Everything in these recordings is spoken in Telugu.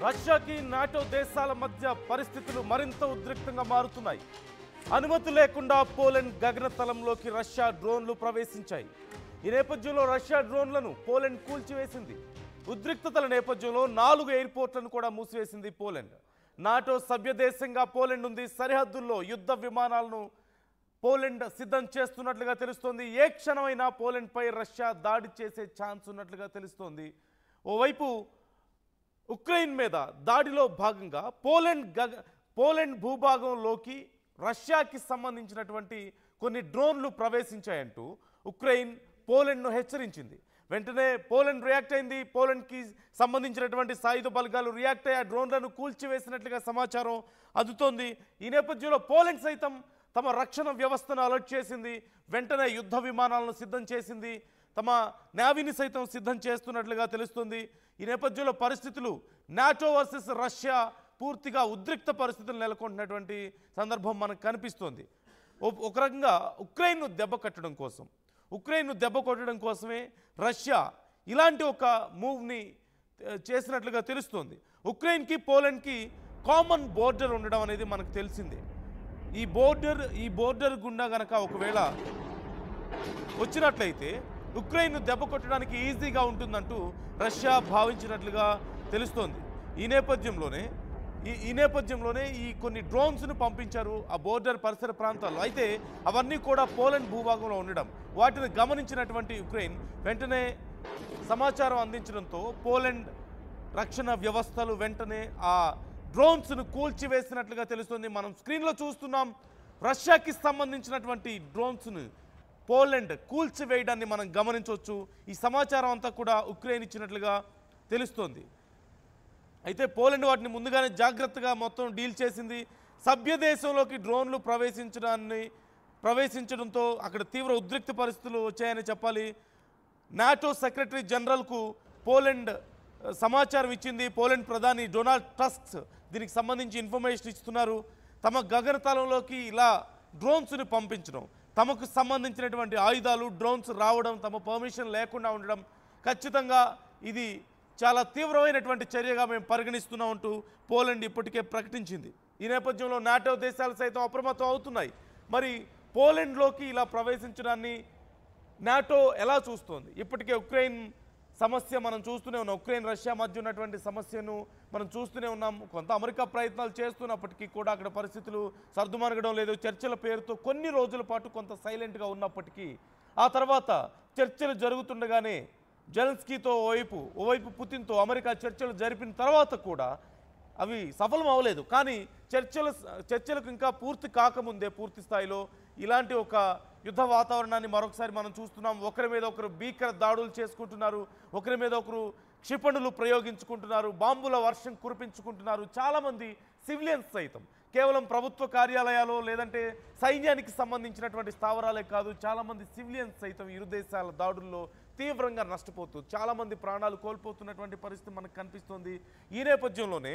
రష్యాకి నాటో దేశాల మధ్య పరిస్థితులు మరింత ఉద్రిక్తంగా మారుతున్నాయి. అనుమతి లేకుండా పోలాండ్ గగనతలంలోకి రష్యా డ్రోన్లు ప్రవేశించాయి. ఈ నేపథ్యంలో రష్యా డ్రోన్లను పోలాండ్ కూల్చివేసింది. ఉద్రిక్తతల నేపథ్యంలో 4 ఎయిర్పోర్ట్లను కూడా మూసివేసింది పోలాండ్. నాటో సభ్య దేశంగా పోలాండ్ ఉంది. సరిహద్దుల్లో యుద్ధ విమానాలను పోలాండ్ సిద్ధం చేస్తున్నట్లుగా తెలుస్తోంది. ఏ క్షణమైనా పోలాండ్పై రష్యా దాడి చేసే ఛాన్స్ ఉన్నట్లుగా తెలుస్తోంది. ఓవైపు ఉక్రెయిన్ మీద దాడిలో భాగంగా పోలాండ్ భూభాగంలోకి రష్యాకి సంబంధించినటువంటి కొన్ని డ్రోన్లు ప్రవేశించాయంటూ ఉక్రెయిన్ పోలాండ్ను హెచ్చరించింది. వెంటనే పోలాండ్ రియాక్ట్ అయింది. పోలాండ్కి సంబంధించినటువంటి సాయుధ బలగాలు రియాక్ట్ అయ్యి ఆ డ్రోన్లను కూల్చివేసినట్లుగా సమాచారం అందుతోంది. ఈ నేపథ్యంలో పోలాండ్ సైతం తమ రక్షణ వ్యవస్థను అలర్ట్ చేసింది. వెంటనే యుద్ధ విమానాలను సిద్ధం చేసింది. తమ నేవీని సైతం సిద్ధం చేస్తున్నట్లుగా తెలుస్తుంది. ఈ నేపథ్యంలో పరిస్థితులు నాటో వర్సెస్ రష్యా పూర్తిగా ఉద్రిక్త పరిస్థితులు నెలకొంటున్నటువంటి సందర్భం మనకు కనిపిస్తోంది. ఒక రకంగా ఉక్రెయిన్ను దెబ్బ కొట్టడం కోసమే రష్యా ఇలాంటి ఒక మూవ్ని చేసినట్లుగా తెలుస్తోంది. ఉక్రెయిన్కి పోలాండ్కి కామన్ బోర్డర్ ఉండడం అనేది మనకు తెలిసిందే. ఈ బోర్డర్ గుండా గనక ఒకవేళ వచ్చినట్లయితే ఉక్రెయిన్ను దెబ్బ కొట్టడానికి ఈజీగా ఉంటుందంటూ రష్యా భావించినట్లుగా తెలుస్తోంది. ఈ నేపథ్యంలోనే ఈ కొన్ని డ్రోన్స్ను పంపించారు ఆ బోర్డర్ పరిసర ప్రాంతాల్లో. అయితే అవన్నీ కూడా పోలాండ్ భూభాగంలో ఉండడం, వాటిని గమనించినటువంటి ఉక్రెయిన్ వెంటనే సమాచారం అందించడంతో పోలాండ్ రక్షణ వ్యవస్థలు వెంటనే ఆ డ్రోన్స్ను కూల్చివేసినట్లుగా తెలుస్తుంది. మనం స్క్రీన్లో చూస్తున్నాం. రష్యాకి సంబంధించినటువంటి డ్రోన్స్ను పోలాండ్ కూల్చివేయడాన్ని మనం గమనించవచ్చు. ఈ సమాచారం అంతా కూడా ఉక్రెయిన్ ఇచ్చినట్లుగా తెలుస్తోంది. అయితే పోలాండ్ వాటిని ముందుగానే జాగ్రత్తగా మొత్తం డీల్ చేసింది. సభ్య దేశంలోకి డ్రోన్లు ప్రవేశించడంతో అక్కడ తీవ్ర ఉద్రిక్త పరిస్థితులు వచ్చాయని చెప్పాలి. నాటో సెక్రటరీ జనరల్కు పోలాండ్ సమాచారం ఇచ్చింది. పోలాండ్ ప్రధాని డొనాల్డ్ టస్క్ దీనికి సంబంధించి ఇన్ఫర్మేషన్ ఇస్తున్నారు. తమ గగనతలంలోకి ఇలా డ్రోన్స్ని పంపించడం, తమకు సంబంధించినటువంటి ఆయుధాలు డ్రోన్స్ రావడం, తమ పర్మిషన్ లేకుండా ఉండడం ఖచ్చితంగా ఇది చాలా తీవ్రమైనటువంటి చర్యగా మేము పరిగణిస్తున్నామంటూ పోలాండ్ ఇప్పటికే ప్రకటించింది. ఈ నేపథ్యంలో నాటో దేశాలు సైతం అప్రమత్తం అవుతున్నాయి. మరి పోలాండ్లోకి ఇలా ప్రవేశించడాన్ని నాటో ఎలా చూస్తోంది? ఇప్పటికే ఉక్రెయిన్ సమస్య మనం చూస్తూనే ఉన్నాం. ఉక్రెయిన్ రష్యా మధ్య ఉన్నటువంటి సమస్యను మనం చూస్తూనే ఉన్నాం. కొంత అమెరికా ప్రయత్నాలు చేస్తున్నప్పటికీ కూడా అక్కడ పరిస్థితులు సర్దుమణగడం లేదు. చర్చల పేరుతో కొన్ని రోజుల పాటు కొంత సైలెంట్గా ఉన్నప్పటికీ ఆ తర్వాత చర్చలు జరుగుతుండగానే జెలెన్స్కీతో ఓవైపు పుతిన్తో అమెరికా చర్చలు జరిపిన తర్వాత కూడా అవి సఫలం అవ్వలేదు. కానీ చర్చలకు ఇంకా పూర్తి కాకముందే పూర్తి స్థాయిలో ఇలాంటి ఒక యుద్ధ వాతావరణాన్ని మరొకసారి మనం చూస్తున్నాం. ఒకరి మీద ఒకరు భీకర దాడులు చేసుకుంటున్నారు, ఒకరి మీద ఒకరు క్షిపణులు ప్రయోగించుకుంటున్నారు, బాంబుల వర్షం కురిపించుకుంటున్నారు. చాలామంది సివిలియన్స్ సైతం కేవలం ప్రభుత్వ కార్యాలయాలు లేదంటే సైన్యానికి సంబంధించినటువంటి స్థావరాలే కాదు, చాలామంది సివిలియన్స్ సైతం ఇరు దేశాల దాడుల్లో తీవ్రంగా నష్టపోతూ చాలామంది ప్రాణాలు కోల్పోతున్నటువంటి పరిస్థితి మనకు కనిపిస్తోంది. ఈ నేపథ్యంలోనే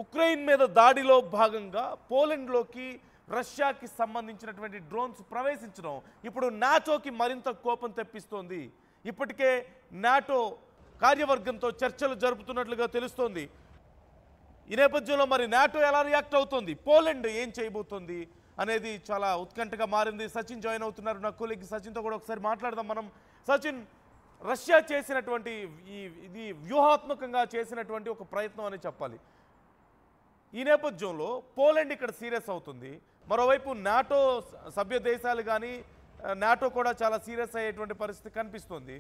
ఉక్రెయిన్ మీద దాడిలో భాగంగా పోలాండ్లోకి రష్యాకి సంబంధించినటువంటి డ్రోన్స్ ప్రవేశించడం ఇప్పుడు నాటోకి మరింత కోపం తెప్పిస్తోంది. ఇప్పటికే నాటో కార్యవర్గంతో చర్చలు జరుపుతున్నట్లుగా తెలుస్తోంది. ఈ నేపథ్యంలో మరి నాటో ఎలా రియాక్ట్ అవుతోంది, పోలాండ్ ఏం చేయబోతోంది అనేది చాలా ఉత్కంఠగా మారింది. సచిన్ జాయిన్ అవుతున్నారు, నా కొలీగ్ సచిన్తో కూడా ఒకసారి మాట్లాడదాం మనం. సచిన్, రష్యా చేసినటువంటి ఇది వ్యూహాత్మకంగా చేసినటువంటి ఒక ప్రయత్నం అని చెప్పాలి. ఈ నేపథ్యంలో పోలాండ్ ఇక్కడ సీరియస్ అవుతుంది. మరోవైపు నాటో సభ్య దేశాలు కానీ నాటో కూడా చాలా సీరియస్ అయ్యేటువంటి పరిస్థితి కనిపిస్తుంది.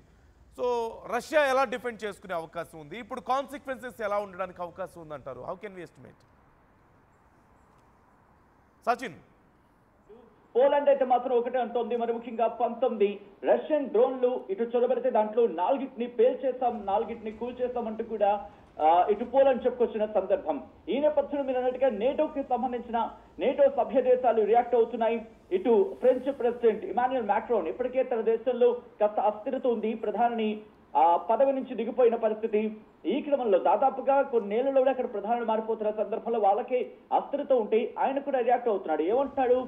సో రష్యా ఎలా డిఫెండ్ చేసుకునే అవకాశం ఉంది, ఇప్పుడు కాన్సిక్వెన్సెస్ ఎలా ఉండడానికి అవకాశం ఉందంటారు? How can we estimate? Sachin, Poland అయితే మాత్రం ఒకటే అంటోంది, మరి ముఖ్యంగా 19 రష్యన్ డ్రోన్లు ఇటు చొరబెడితే దాంట్లో 4ని పేల్చేస్తాం, 4ని కూల్చేస్తామంటూ కూడా ఇటు పోలాండ్ చెప్పుకొచ్చిన సందర్భం. ఈ నేపథ్యంలో మీరు అన్నట్టుగా నేటోకి సంబంధించిన నేటో సభ్య దేశాలు రియాక్ట్ అవుతున్నాయి. ఇటు ఫ్రెంచ్ ప్రెసిడెంట్ ఇమాన్యుయల్ మాక్రోన్ ఇప్పటికే తన దేశంలో కాస్త అస్థిరత ఉంది. ప్రధాని పదవి నుంచి దిగిపోయిన పరిస్థితి. ఈ క్రమంలో దాదాపుగా కొన్నేళ్లలో అక్కడ ప్రధాని మారిపోతున్న సందర్భంలో వాళ్ళకే అస్థిరత ఉంటే ఆయన కూడా రియాక్ట్ అవుతున్నాడు. ఏమంటున్నాడు?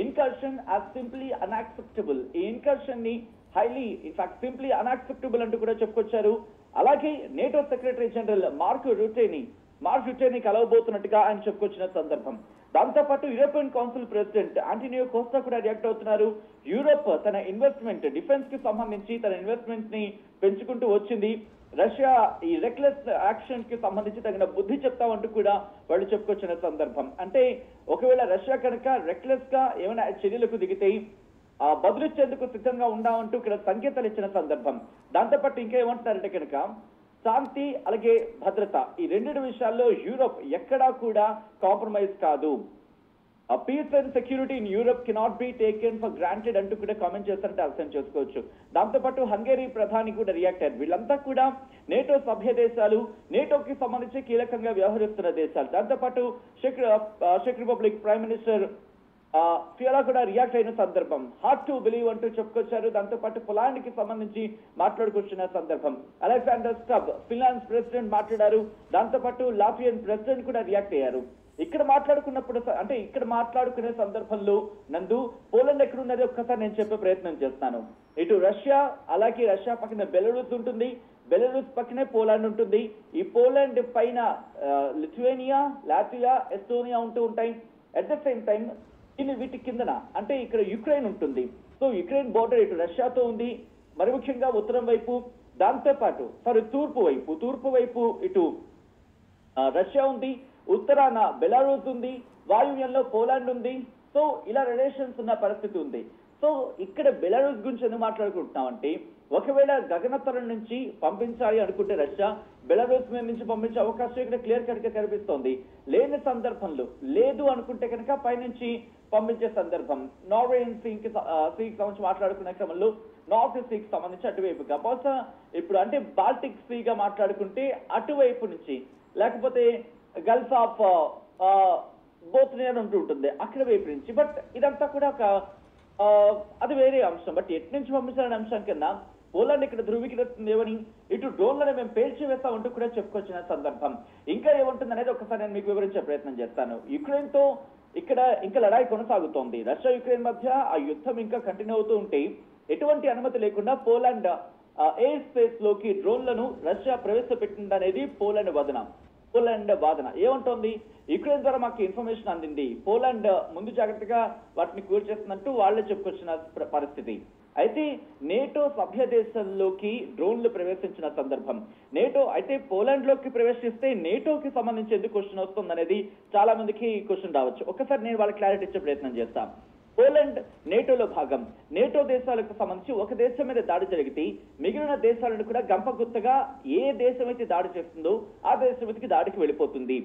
Incursion as simply unacceptable. ఈ ఇన్కర్షన్ ని హైలీ ఇన్ఫాక్ట్ సింప్లీ అన్యాక్సెప్టబుల్ అంటూ కూడా చెప్పుకొచ్చారు. అలాగే నేటో సెక్రటరీ జనరల్ మార్క్ రూటేని మార్క్ రుటేని కలవబోతున్నట్టుగా ఆయన చెప్పుకొచ్చిన సందర్భం. దాంతోపాటు European council president Antonio Costa కూడా రియాక్ట్ అవుతున్నారు. యూరోప్ తన ఇన్వెస్ట్మెంట్ డిఫెన్స్ కి సంబంధించి తన ఇన్వెస్ట్మెంట్ ని పెంచుకుంటూ వచ్చింది. రష్యా ఈ రెక్లెస్ యాక్షన్ కి సంబంధించి తగిన బుద్ధి చెప్తామంటూ కూడా వాళ్ళు చెప్పుకొచ్చిన సందర్భం. అంటే ఒకవేళ రష్యా కనుక రెక్లెస్ గా ఏమైనా చర్యలకు దిగితే బదులిచ్చేందుకు సిద్ధంగా ఉండామంటూ ఇక్కడ సంకేతాలు ఇచ్చిన సందర్భం. దాంతోపాటు ఇంకా ఏమంటున్నారంటే కనుక శాంతి అలాగే భద్రత ఈ రెండు విషయాల్లో యూరోప్ ఎక్కడా కూడా కాంప్రమైజ్ కాదు. Peace and security in Europe cannot be taken for granted అంటూ కూడా కామెంట్ చేస్తారంటే అర్థం చేసుకోవచ్చు. దాంతోపాటు హంగేరీ ప్రధాని కూడా రియాక్ట్ అయ్యారు. వీళ్ళంతా కూడా నేటో సభ్య దేశాలు, నేటోకి సంబంధించి కీలకంగా వ్యవహరిస్తున్న దేశాలు. దాంతోపాటు చెక్ రిపబ్లిక్ ప్రైమ్ మినిస్టర్ ఫియోలా కూడా రియాక్ట్ అయిన సందర్భం. హార్డ్ టు బిలీవ్ అంటూ చెప్పుకొచ్చారు. దాంతోపాటు పోలాండ్ కి సంబంధించి మాట్లాడుకొచ్చిన సందర్భం. అలెగ్జాండర్ స్టబ్ ఫిన్లాండ్ ప్రెసిడెంట్ మాట్లాడారు. దాంతోపాటు లాట్వియన్ ప్రెసిడెంట్ కూడా రియాక్ట్ అయ్యారు. ఇక్కడ మాట్లాడుకునే సందర్భంలో నందు పోలాండ్ ఎక్కడున్నది ఒక్కసారి నేను చెప్పే ప్రయత్నం చేస్తాను. ఇటు రష్యా, అలాగే రష్యా పక్కన బెలరూస్ ఉంటుంది, బెలరూస్ పక్కనే పోలాండ్ ఉంటుంది. ఈ పోలాండ్ పైన లిథువేనియా, లాట్వియా, ఎస్టోనియా ఉంటూ ఉంటాయి. అట్ ద సేమ్ టైం వీటి కిందన అంటే ఇక్కడ యుక్రెయిన్ ఉంటుంది. సో యుక్రెయిన్ బోర్డర్ ఇటు రష్యాతో ఉంది, మరి ముఖ్యంగా ఉత్తరం వైపు. దాంతోపాటు తూర్పు వైపు ఇటు రష్యా ఉంది, ఉత్తరాన బెలారూస్ ఉంది, వాయువ్యంలో పోలాండ్ ఉంది. సో ఇలా రిలేషన్స్ ఉన్న పరిస్థితి ఉంది. సో ఇక్కడ బెలారూస్ గురించి ఎందుకు మాట్లాడుకుంటున్నామంటే ఒకవేళ గగనతలం నుంచి పంపించాలి అనుకుంటే రష్యా బెలారూస్ మీద నుంచి పంపించే అవకాశం ఇక్కడ క్లియర్ కట్ గా కనిపిస్తోంది. లేని సందర్భంలో లేదు అనుకుంటే కనుక పైనుంచి పంపించే సందర్భం. నార్వేయన్ సీకి సంబంధించి మాట్లాడుకునే క్రమంలో నార్త్ సీకి సంబంధించి అటువైపుగా బహుశా ఇప్పుడు అంటే బాల్టిక్ సీగా మాట్లాడుకుంటే అటువైపు నుంచి, లేకపోతే గల్ఫ్ ఆఫ్ బోత్నియా ఉంటూ ఉంటుంది అక్కడ వైపు నుంచి. బట్ ఇదంతా కూడా ఒక అది వేరే అంశం. బట్ ఎటు నుంచి పంపించాలనే అంశం కింద పోలాండ్ ఇక్కడ ధృవీకరిస్తుంది ఏమని ఇటు డ్రోన్లను మేము పేల్చి వేస్తామంటూ కూడా చెప్పుకొచ్చిన సందర్భం. ఇంకా ఏముంటుంది అనేది ఒకసారి నేను మీకు వివరించే ప్రయత్నం చేస్తాను. యుక్రెయిన్ తో ఇక్కడ ఇంకా లడాయి కొనసాగుతోంది. రష్యా యుక్రెయిన్ మధ్య ఆ యుద్ధం ఇంకా కంటిన్యూ అవుతూ ఉంటే ఎటువంటి అనుమతి లేకుండా పోలాండ్ ఎయిర్ స్పేస్ లోకి డ్రోన్లను రష్యా ప్రవేశపెట్టిందనేది పోలాండ్ వాదన. ఏమంటోంది? యుక్రెయిన్ ద్వారా మాకు ఇన్ఫర్మేషన్ అందింది, పోలాండ్ ముందు జాగ్రత్తగా వాటిని కూల్చేస్తున్నట్టు వాళ్లే చెప్పుకొచ్చిన పరిస్థితి. అయితే నేటో సభ్య దేశాల్లోకి డ్రోన్లు ప్రవేశించిన సందర్భం. అయితే పోలాండ్ లోకి ప్రవేశిస్తే నేటోకి సంబంధించి ఎందుకు క్వశ్చన్ వస్తుంది అనేది చాలా మందికి క్వశ్చన్ రావచ్చు. ఒకసారి నేను వాళ్ళకి క్లారిటీ ఇచ్చే ప్రయత్నం చేస్తాను. పోలాండ్ నేటోలో భాగం. నేటో దేశాలకు సంబంధించి ఒక దేశం మీద దాడి జరిగితే మిగిలిన దేశాలను కూడా గంపగుత్తగా ఏ దేశం అయితే దాడి చేస్తుందో ఆ దేశం మీదకి దాడికి వెళ్ళిపోతుంది.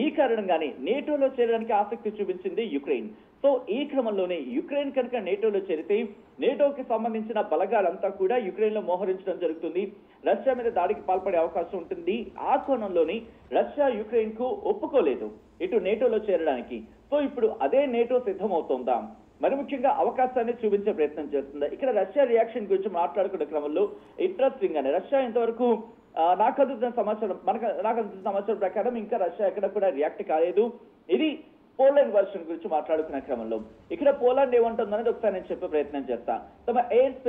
ఈ కారణంగానే నేటోలో చేరడానికి ఆసక్తి చూపించింది యుక్రెయిన్. సో ఈ క్రమంలోనే యుక్రెయిన్ కనుక నేటోలో చేరితే నేటోకి సంబంధించిన బలగాలంతా కూడా యుక్రెయిన్ లో మోహరించడం జరుగుతుంది. రష్యా మీద దాడికి పాల్పడే అవకాశం ఉంటుంది. ఆ కోణంలోని రష్యా యుక్రెయిన్ కు ఒప్పుకోలేదు ఇటు నేటోలో చేరడానికి. సో ఇప్పుడు అదే నేటో సిద్ధమవుతోందా, మరి ముఖ్యంగా అవకాశాన్ని చూపించే ప్రయత్నం చేస్తుంది. ఇక్కడ రష్యా రియాక్షన్ గురించి మాట్లాడుకునే క్రమంలో ఇంట్రెస్టింగ్ గానే రష్యా ఇంతవరకు నాకు అందుతున్న సమాచారం ప్రకారం ఇంకా రష్యా ఎక్కడ కూడా రియాక్ట్ కాలేదు. ఇది పోలాండ్ వర్షన్ గురించి మాట్లాడుకునే క్రమంలో ఇక్కడ పోలాండ్ ఏమంటుందనేది ఒకసారి నేను చెప్పే ప్రయత్నం చేస్తాను. తమ ఎయిర్ స్పేస్